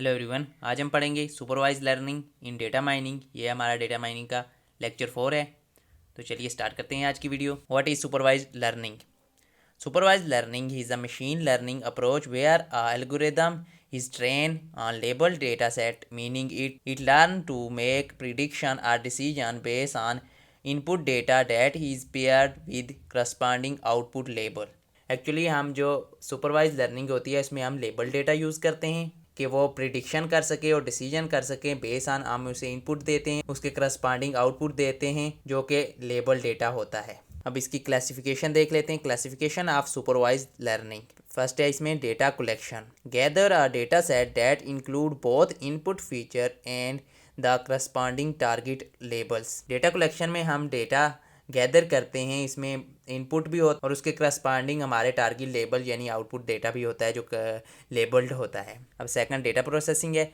Hello everyone, आज हम पढ़ेंगे सुपरवाइज लर्निंग इन डेटा माइनिंग। ये हमारा डेटा माइनिंग का लेक्चर 4 है। तो चलिए स्टार्ट करते हैं आज की video. What is supervise learning? Supervise learning is a machine learning approach where a algorithm is trained on labeled data set, meaning it learn to make prediction or decision based on input data that is paired with corresponding output label। Actually हम जो supervise learning होती है इसमें हम label data use करते हैं कि वो प्रिडिक्शन कर सके और डिसीजन कर सकें बेस ऑन हम उसे इनपुट देते हैं, उसके करस्पॉन्डिंग आउटपुट देते हैं जो कि लेबल डेटा होता है। अब इसकी क्लासिफिकेशन देख लेते हैं। Classification of supervise learning. First है इसमें data collection. Gather a data set that include both input feature and the corresponding target labels. Data collection में हम डेटा गैदर करते हैं, इसमें इनपुट भी होता है और उसके करस्पॉन्डिंग हमारे टारगेट लेबल यानी आउटपुट डेटा भी होता है जो लेबल्ड होता है। अब सेकंड डेटा प्रोसेसिंग है।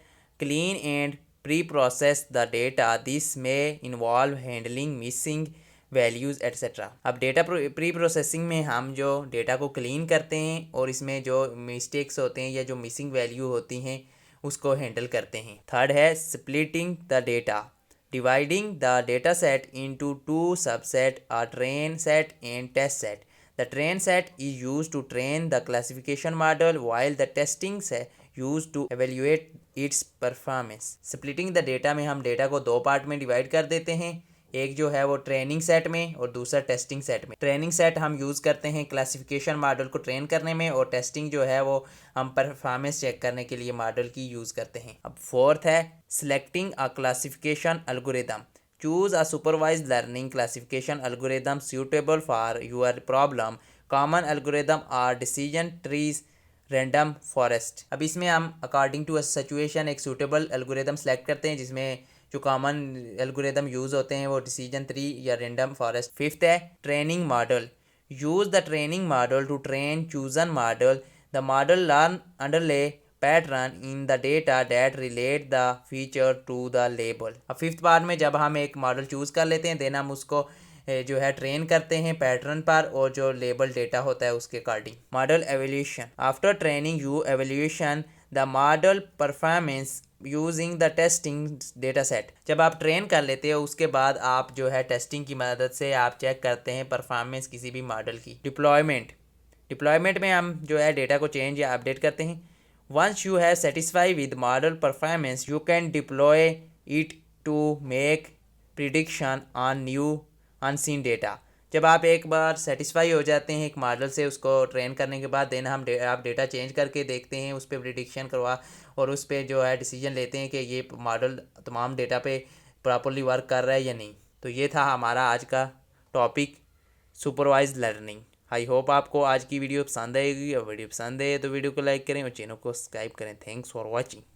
Clean and pre process the data, this में involve handling missing values et cetera. अब डेटा प्री प्रोसेसिंग में हम जो डेटा को क्लीन करते हैं और इसमें जो मिस्टेक्स होते हैं या जो मिसिंग वैल्यू होती हैं उसको हैंडल करते हैं। थर्ड है splitting the data, dividing the dataset into two subsets, a train set and test set. The train set is used to train the classification model while the testing set used to evaluate its performance. Splitting the data में हम data को दो part में divide कर देते हैं, एक जो है वो ट्रेनिंग सेट में और दूसरा टेस्टिंग सेट में। ट्रेनिंग सेट हम यूज़ करते हैं क्लासिफिकेशन मॉडल को ट्रेन करने में और टेस्टिंग जो है वो हम परफॉर्मेंस चेक करने के लिए मॉडल की यूज़ करते हैं। अब फोर्थ है selecting a classification algorithm. Choose a supervise learning classification algorithm suitable for your problem. Common algorithm are decision trees, random forest. अब इसमें हम अकॉर्डिंग टू अ सिचुएशन एक सूटेबल एल्गोरिदम सेलेक्ट करते हैं जिसमें जो कॉमन एल्गोरिदम यूज़ होते हैं वो डिसीजन ट्री या रैंडम फॉरेस्ट। फिफ्थ है training model. Use the training model to train chosen model. The model learn underlying pattern in the data that relate the feature to the label. अब fifth part में जब हम एक model choose कर लेते हैं then हम उसको जो है ट्रेन करते हैं पैटर्न पर और जो लेबल डेटा होता है उसके according. Model evolution. After training you evolution the model performance using the testing data set. जब आप ट्रेन कर लेते हो उसके बाद आप जो है टेस्टिंग की मदद से आप चेक करते हैं परफॉर्मेंस किसी भी मॉडल की। डिप्लॉयमेंट में हम जो है डेटा को चेंज या अपडेट करते हैं। Once you have satisfy with model performance you can deploy it to make prediction on new unseen data. जब आप एक बार सेटिस्फाई हो जाते हैं एक मॉडल से उसको ट्रेन करने के बाद देन आप डेटा चेंज करके देखते हैं, उस पर प्रिडिक्शन करवा और उस पर जो है डिसीजन लेते हैं कि ये मॉडल तमाम डेटा पे प्रॉपरली वर्क कर रहा है या नहीं। तो ये था हमारा आज का topic supervise learning. I hope आपको आज की वीडियो पसंद आएगी और वीडियो पसंद है तो वीडियो को लाइक करें और चैनल को सब्सक्राइब करें। Thanks for watching.